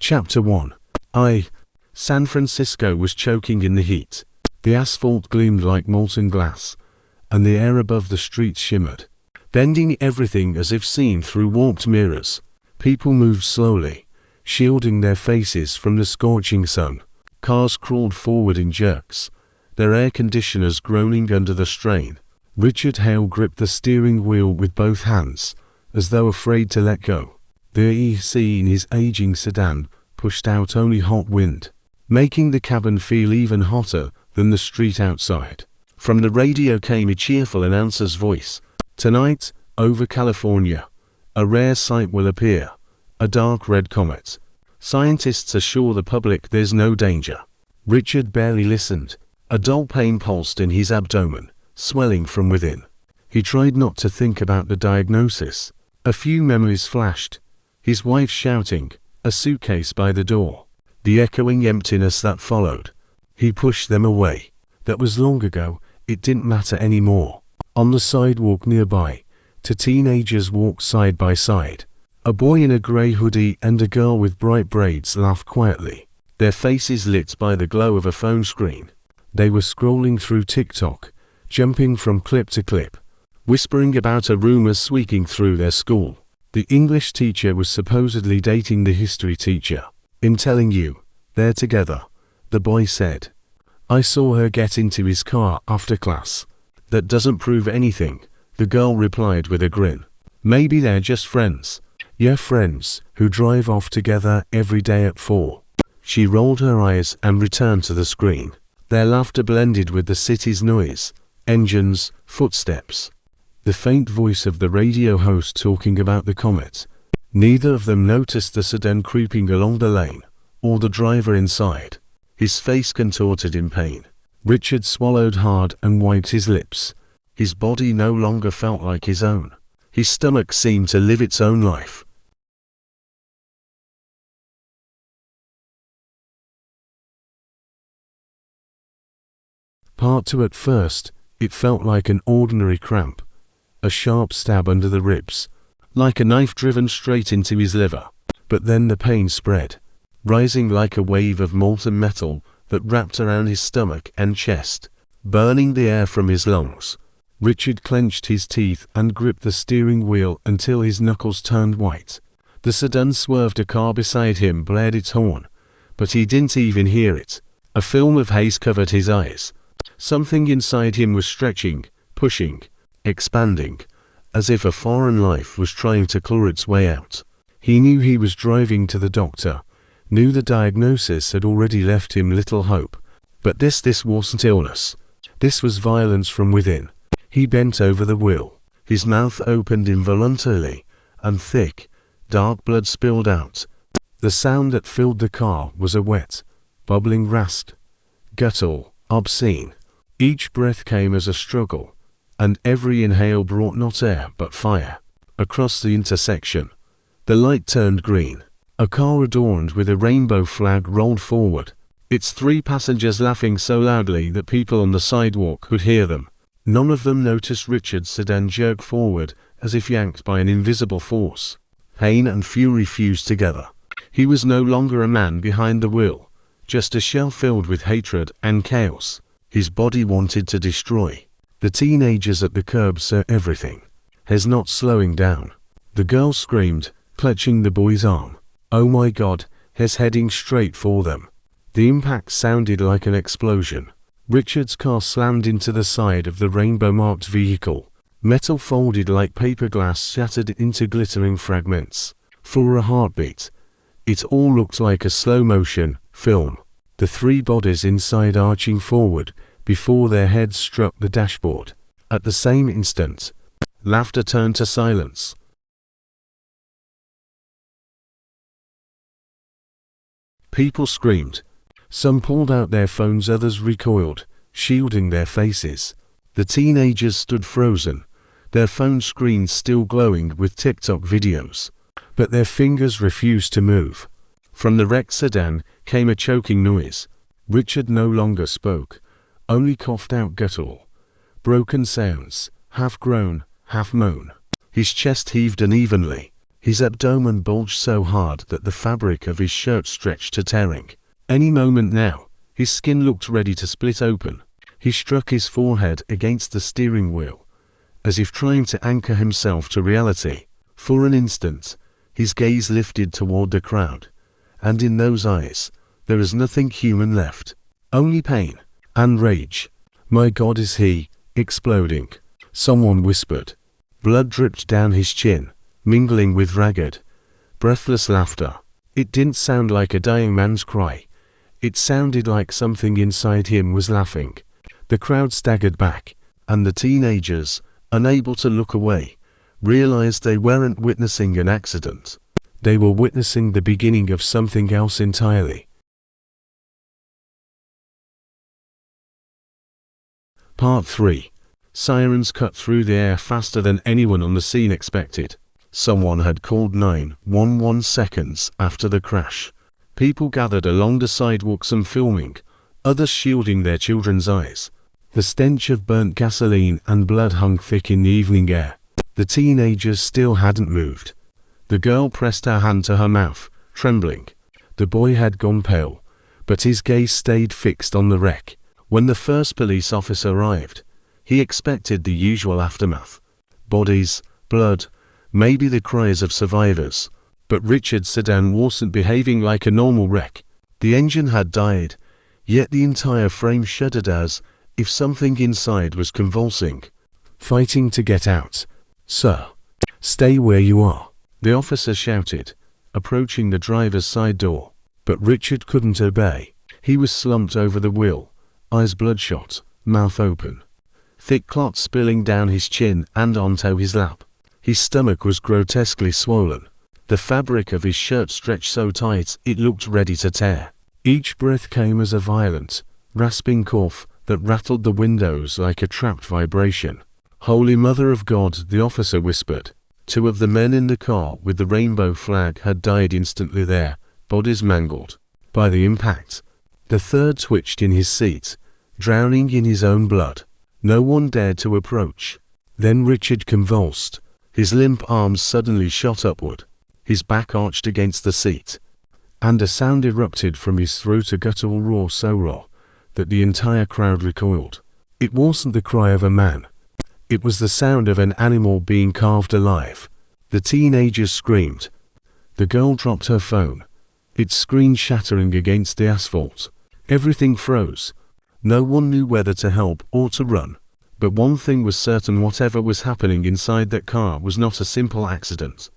Chapter 1. San Francisco was choking in the heat. The asphalt gleamed like molten glass, and the air above the streets shimmered, bending everything as if seen through warped mirrors. People moved slowly, shielding their faces from the scorching sun. Cars crawled forward in jerks, their air conditioners groaning under the strain. Richard Hale gripped the steering wheel with both hands, as though afraid to let go. The AC in his aging sedan pushed out only hot wind, making the cabin feel even hotter than the street outside. From the radio came a cheerful announcer's voice. "Tonight, over California, a rare sight will appear, a dark red comet. Scientists assure the public there's no danger." Richard barely listened. A dull pain pulsed in his abdomen, swelling from within. He tried not to think about the diagnosis. A few memories flashed. His wife shouting, a suitcase by the door, the echoing emptiness that followed. He pushed them away. That was long ago, it didn't matter anymore. On the sidewalk nearby, two teenagers walked side by side. A boy in a grey hoodie and a girl with bright braids laughed quietly, their faces lit by the glow of a phone screen. They were scrolling through TikTok, jumping from clip to clip, whispering about a rumor sweeping through their school. The English teacher was supposedly dating the history teacher. "I'm telling you, they're together," the boy said. "I saw her get into his car after class." "That doesn't prove anything," the girl replied with a grin. "Maybe they're just friends." "Yeah, friends who drive off together every day at 4. She rolled her eyes and returned to the screen. Their laughter blended with the city's noise, engines, footsteps, the faint voice of the radio host talking about the comet. Neither of them noticed the sedan creeping along the lane, or the driver inside. His face contorted in pain. Richard swallowed hard and wiped his lips. His body no longer felt like his own. His stomach seemed to live its own life. Part 2. At first, it felt like an ordinary cramp, a sharp stab under the ribs, like a knife driven straight into his liver. But then the pain spread, rising like a wave of molten metal that wrapped around his stomach and chest, burning the air from his lungs. Richard clenched his teeth and gripped the steering wheel until his knuckles turned white. The sedan swerved. A car beside him blared its horn, but he didn't even hear it. A film of haze covered his eyes. Something inside him was stretching, pushing, expanding, as if a foreign life was trying to claw its way out. He knew he was driving to the doctor, knew the diagnosis had already left him little hope. But this wasn't illness. This was violence from within. He bent over the wheel. His mouth opened involuntarily, and thick, dark blood spilled out. The sound that filled the car was a wet, bubbling rasp, guttural, obscene. Each breath came as a struggle, and every inhale brought not air but fire. Across the intersection, the light turned green. A car adorned with a rainbow flag rolled forward, its 3 passengers laughing so loudly that people on the sidewalk could hear them. None of them noticed Richard's sedan jerk forward as if yanked by an invisible force. Pain and fury fused together. He was no longer a man behind the wheel, just a shell filled with hatred and chaos. His body wanted to destroy. The teenagers at the curb saw everything. He's not slowing down. The girl screamed, clutching the boy's arm. Oh my God, he's heading straight for them. The impact sounded like an explosion. Richard's car slammed into the side of the rainbow-marked vehicle. Metal folded like paper glass shattered into glittering fragments. For a heartbeat, it all looked like a slow-motion film. The 3 bodies inside arching forward before their heads struck the dashboard. At the same instant, laughter turned to silence. People screamed. Some pulled out their phones, others recoiled, shielding their faces. The teenagers stood frozen, their phone screens still glowing with TikTok videos. But their fingers refused to move. From the wrecked sedan came a choking noise. Richard no longer spoke, only coughed out guttural, broken sounds, half groan, half moan. His chest heaved unevenly. His abdomen bulged so hard that the fabric of his shirt stretched to tearing. Any moment now, his skin looked ready to split open. He struck his forehead against the steering wheel, as if trying to anchor himself to reality. For an instant, his gaze lifted toward the crowd, and in those eyes, there is nothing human left. Only pain and rage. "My God, is he exploding?" someone whispered. Blood dripped down his chin, mingling with ragged, breathless laughter. It didn't sound like a dying man's cry. It sounded like something inside him was laughing. The crowd staggered back, and the teenagers, unable to look away, realized they weren't witnessing an accident. They were witnessing the beginning of something else entirely. Part 3. Sirens cut through the air faster than anyone on the scene expected. Someone had called 911 seconds after the crash. People gathered along the sidewalk, some filming, others shielding their children's eyes. The stench of burnt gasoline and blood hung thick in the evening air. The teenagers still hadn't moved. The girl pressed her hand to her mouth, trembling. The boy had gone pale, but his gaze stayed fixed on the wreck. When the first police officer arrived, he expected the usual aftermath. Bodies, blood, maybe the cries of survivors. But Richard's sedan wasn't behaving like a normal wreck. The engine had died, yet the entire frame shuddered as if something inside was convulsing, fighting to get out. "Sir, stay where you are," the officer shouted, approaching the driver's side door. But Richard couldn't obey. He was slumped over the wheel, eyes bloodshot, mouth open, thick clots spilling down his chin and onto his lap. His stomach was grotesquely swollen. The fabric of his shirt stretched so tight it looked ready to tear. Each breath came as a violent, rasping cough that rattled the windows like a trapped vibration. "Holy Mother of God," the officer whispered. Two of the men in the car with the rainbow flag had died instantly there, bodies mangled by the impact. The third twitched in his seat, drowning in his own blood. No one dared to approach. Then Richard convulsed. His limp arms suddenly shot upward. His back arched against the seat, and a sound erupted from his throat, a guttural roar so raw that the entire crowd recoiled. It wasn't the cry of a man. It was the sound of an animal being carved alive. The teenagers screamed. The girl dropped her phone, its screen shattering against the asphalt. Everything froze. No one knew whether to help or to run. But one thing was certain: whatever was happening inside that car was not a simple accident.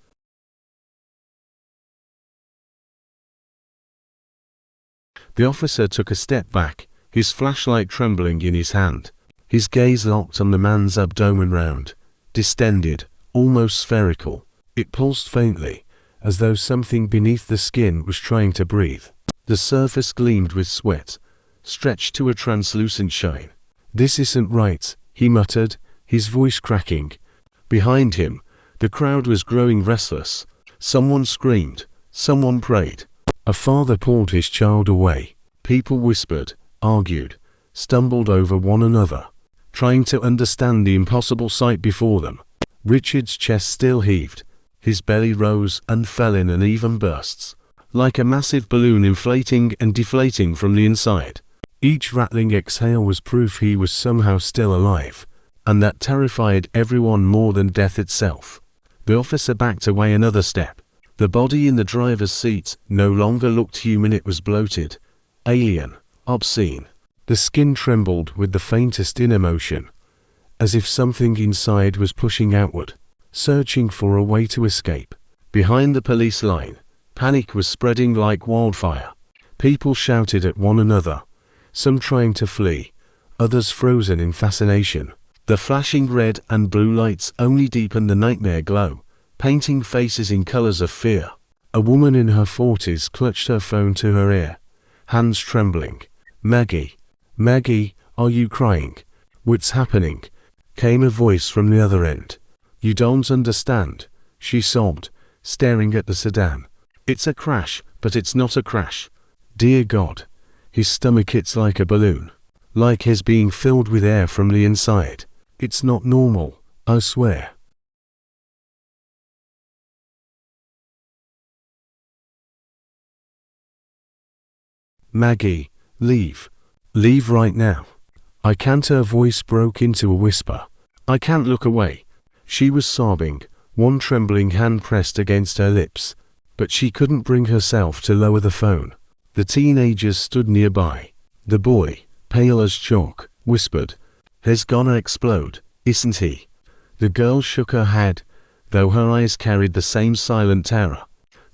The officer took a step back, his flashlight trembling in his hand. His gaze locked on the man's abdomen, round, distended, almost spherical. It pulsed faintly, as though something beneath the skin was trying to breathe. The surface gleamed with sweat, stretched to a translucent shine. "This isn't right," he muttered, his voice cracking. Behind him, the crowd was growing restless. Someone screamed, someone prayed. A father pulled his child away. People whispered, argued, stumbled over one another, trying to understand the impossible sight before them. Richard's chest still heaved. His belly rose and fell in uneven bursts, like a massive balloon inflating and deflating from the inside. Each rattling exhale was proof he was somehow still alive, and that terrified everyone more than death itself. The officer backed away another step. The body in the driver's seat no longer looked human. It was bloated, alien, obscene. The skin trembled with the faintest inner motion, as if something inside was pushing outward, searching for a way to escape. Behind the police line, panic was spreading like wildfire. People shouted at one another, some trying to flee, others frozen in fascination. The flashing red and blue lights only deepened the nightmare glow, painting faces in colors of fear. A woman in her 40s clutched her phone to her ear, hands trembling. "Maggie, Maggie, are you crying? What's happening?" came a voice from the other end. "You don't understand," she sobbed, staring at the sedan. "It's a crash, but it's not a crash. Dear God." His stomach hits like a balloon, like his being filled with air from the inside. "It's not normal, I swear." Maggie, leave. Leave right now. I can't. Her voice broke into a whisper. I can't look away. She was sobbing, one trembling hand pressed against her lips, but she couldn't bring herself to lower the phone. The teenagers stood nearby. The boy, pale as chalk, whispered, "He's gonna explode, isn't he?" The girl shook her head, though her eyes carried the same silent terror.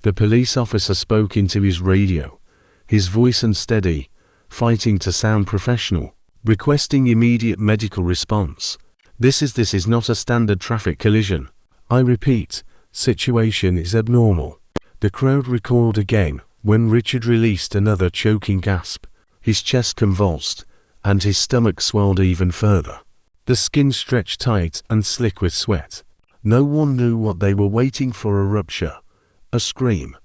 The police officer spoke into his radio, his voice unsteady, fighting to sound professional, requesting immediate medical response. This is not a standard traffic collision. I repeat, situation is abnormal." The crowd recoiled again when Richard released another choking gasp. His chest convulsed, and his stomach swelled even further. The skin stretched tight and slick with sweat. No one knew what they were waiting for: a rupture, a scream,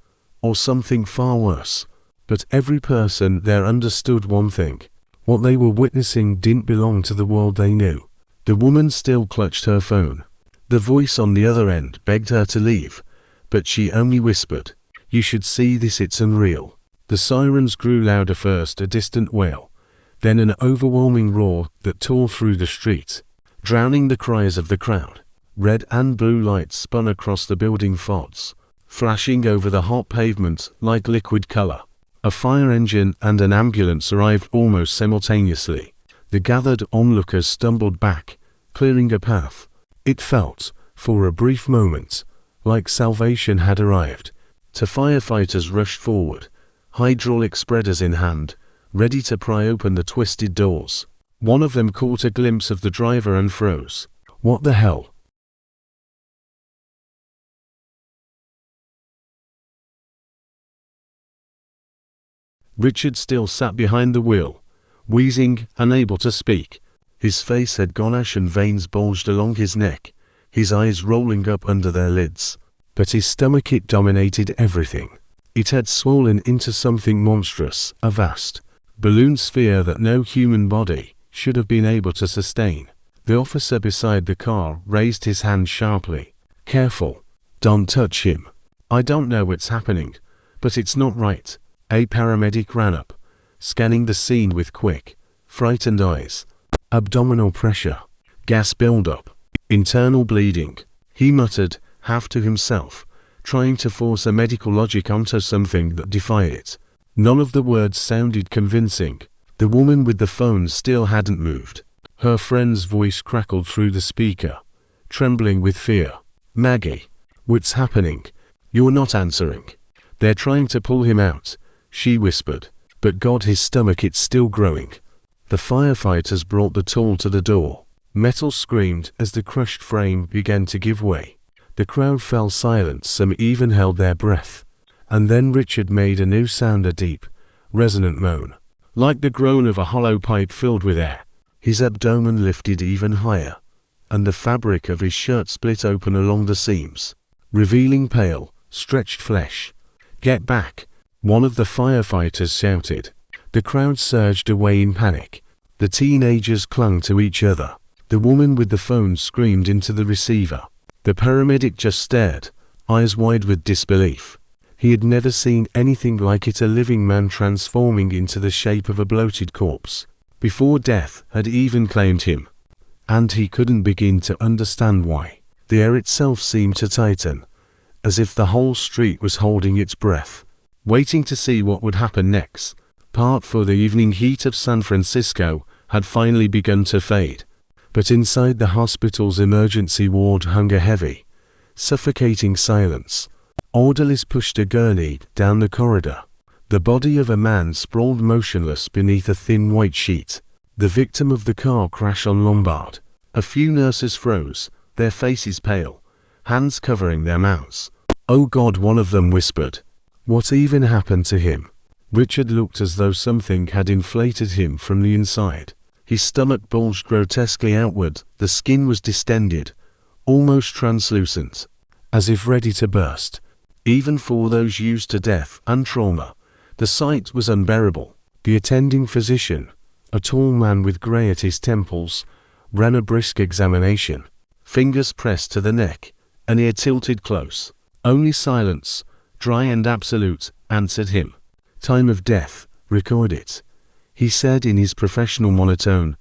or something far worse. But every person there understood one thing: what they were witnessing didn't belong to the world they knew. The woman still clutched her phone. The voice on the other end begged her to leave, but she only whispered, "You should see this, it's unreal." The sirens grew louder, first a distant wail, then an overwhelming roar that tore through the street, drowning the cries of the crowd. Red and blue lights spun across the building facades, flashing over the hot pavement like liquid color. A fire engine and an ambulance arrived almost simultaneously. The gathered onlookers stumbled back, clearing a path. It felt, for a brief moment, like salvation had arrived. Two firefighters rushed forward, hydraulic spreaders in hand, ready to pry open the twisted doors. One of them caught a glimpse of the driver and froze. What the hell? Richard still sat behind the wheel, wheezing, unable to speak. His face had gone ashen, veins bulged along his neck, his eyes rolling up under their lids. But his stomach, it dominated everything. It had swollen into something monstrous, a vast balloon sphere that no human body should have been able to sustain. The officer beside the car raised his hand sharply. "Careful. Don't touch him. I don't know what's happening, but it's not right." A paramedic ran up, scanning the scene with quick, frightened eyes. Abdominal pressure, gas buildup, internal bleeding. He muttered, half to himself, trying to force a medical logic onto something that defied it. None of the words sounded convincing. The woman with the phone still hadn't moved. Her friend's voice crackled through the speaker, trembling with fear. "Maggie, what's happening? You're not answering." "They're trying to pull him out," she whispered. "But God, his stomach, it's still growing." The firefighters brought the tool to the door. Metal screamed as the crushed frame began to give way. The crowd fell silent, some even held their breath. And then Richard made a new sound, a deep, resonant moan, like the groan of a hollow pipe filled with air. His abdomen lifted even higher, and the fabric of his shirt split open along the seams, revealing pale, stretched flesh. "Get back!" one of the firefighters shouted. The crowd surged away in panic. The teenagers clung to each other. The woman with the phone screamed into the receiver. The paramedic just stared, eyes wide with disbelief. He had never seen anything like it, a living man transforming into the shape of a bloated corpse, before death had even claimed him. And he couldn't begin to understand why. The air itself seemed to tighten, as if the whole street was holding its breath, waiting to see what would happen next. Part for the evening heat of San Francisco had finally begun to fade. But inside the hospital's emergency ward hung a heavy, suffocating silence. Orderlies pushed a gurney down the corridor. The body of a man sprawled motionless beneath a thin white sheet, the victim of the car crash on Lombard. A few nurses froze, their faces pale, hands covering their mouths. "Oh God," one of them whispered. "What even happened to him?" Richard looked as though something had inflated him from the inside. His stomach bulged grotesquely outward, the skin was distended, almost translucent, as if ready to burst. Even for those used to death and trauma, the sight was unbearable. The attending physician, a tall man with grey at his temples, ran a brisk examination. Fingers pressed to the neck, an ear tilted close. Only silence, dry and absolute, answered him. "Time of death, "Record it," he said in his professional monotone,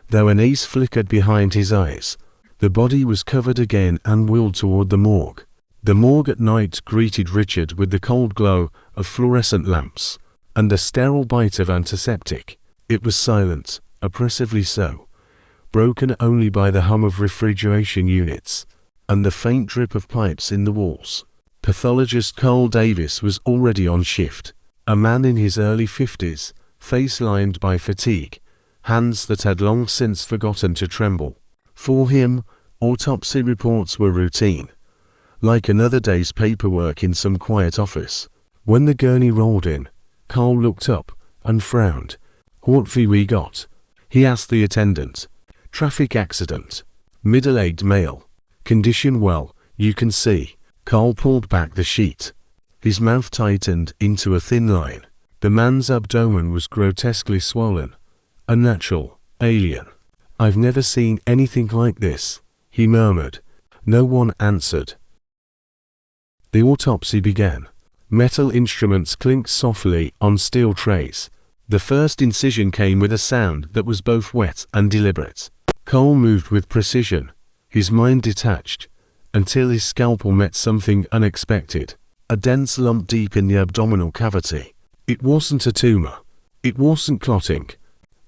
though an ace flickered behind his eyes. The body was covered again and wheeled toward the morgue. The morgue at night greeted Richard with the cold glow of fluorescent lamps and a sterile bite of antiseptic. It was silent, oppressively so, broken only by the hum of refrigeration units and the faint drip of pipes in the walls. Pathologist Cole Davis was already on shift, a man in his early 50s, face lined by fatigue, hands that had long since forgotten to tremble. For him, autopsy reports were routine, like another day's paperwork in some quiet office. When the gurney rolled in, Carl looked up and frowned. "What have we got?" he asked the attendant. "Traffic accident. Middle-aged male. Condition well, you can see." Carl pulled back the sheet. His mouth tightened into a thin line. The man's abdomen was grotesquely swollen. Unnatural, alien. "I've never seen anything like this," he murmured. No one answered. The autopsy began. Metal instruments clinked softly on steel trays. The first incision came with a sound that was both wet and deliberate. Cole moved with precision, his mind detached, until his scalpel met something unexpected. A dense lump deep in the abdominal cavity. It wasn't a tumor. It wasn't clotting.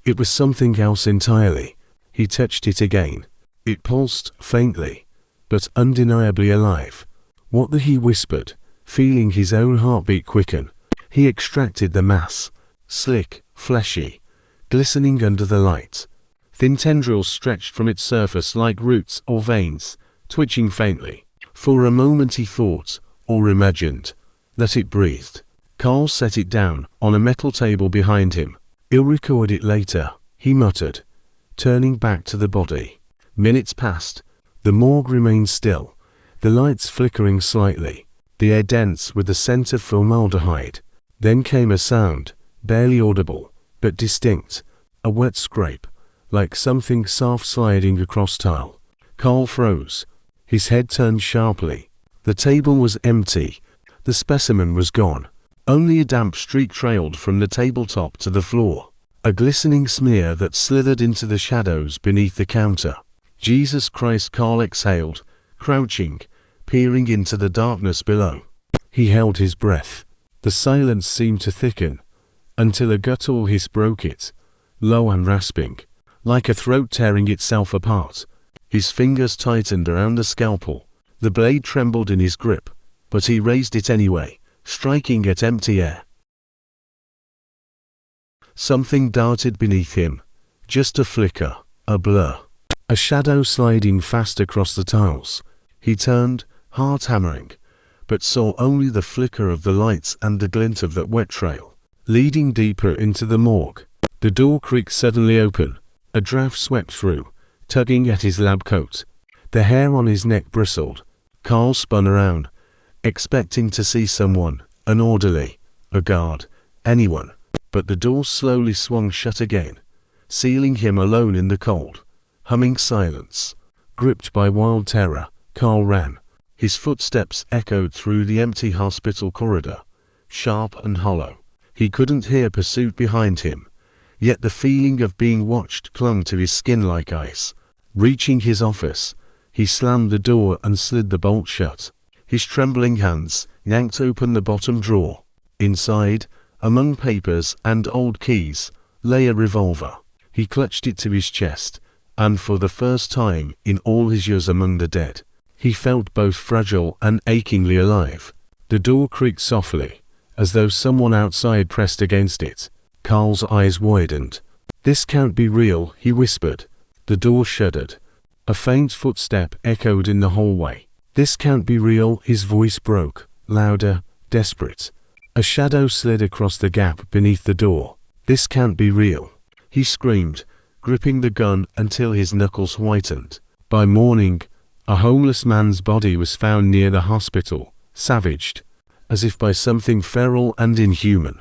It was something else entirely. He touched it again. It pulsed faintly, but undeniably alive. "What the?" he whispered, feeling his own heartbeat quicken. He extracted the mass. Slick, fleshy, glistening under the light. Thin tendrils stretched from its surface like roots or veins, twitching faintly. For a moment he thought, or imagined, that it breathed. Carl set it down on a metal table behind him. "I'll record it later," he muttered, turning back to the body. Minutes passed. The morgue remained still, the lights flickering slightly, the air dense with the scent of formaldehyde. Then came a sound, barely audible, but distinct, a wet scrape, like something soft sliding across tile. Carl froze. His head turned sharply. The table was empty. The specimen was gone. Only a damp streak trailed from the tabletop to the floor, a glistening smear that slithered into the shadows beneath the counter. "Jesus Christ!" Carl exhaled, crouching, peering into the darkness below. He held his breath. The silence seemed to thicken, until a guttural hiss broke it, low and rasping, like a throat tearing itself apart. His fingers tightened around the scalpel. The blade trembled in his grip, but he raised it anyway, striking at empty air. Something darted beneath him. Just a flicker, a blur, a shadow sliding fast across the tiles. He turned, heart hammering, but saw only the flicker of the lights and the glint of that wet trail, leading deeper into the morgue. The door creaked suddenly open. A draft swept through, tugging at his lab coat. The hair on his neck bristled. Carl spun around, expecting to see someone, an orderly, a guard, anyone. But the door slowly swung shut again, sealing him alone in the cold, humming silence. Gripped by wild terror, Carl ran. His footsteps echoed through the empty hospital corridor, sharp and hollow. He couldn't hear pursuit behind him, yet the feeling of being watched clung to his skin like ice. Reaching his office, he slammed the door and slid the bolt shut. His trembling hands yanked open the bottom drawer. Inside, among papers and old keys, lay a revolver. He clutched it to his chest, and for the first time in all his years among the dead, he felt both fragile and achingly alive. The door creaked softly, as though someone outside pressed against it. Carl's eyes widened. "This can't be real," he whispered. The door shuddered. A faint footstep echoed in the hallway. "This can't be real." His voice broke, louder, desperate. A shadow slid across the gap beneath the door. "This can't be real," he screamed, gripping the gun until his knuckles whitened. By morning, a homeless man's body was found near the hospital, savaged, as if by something feral and inhuman.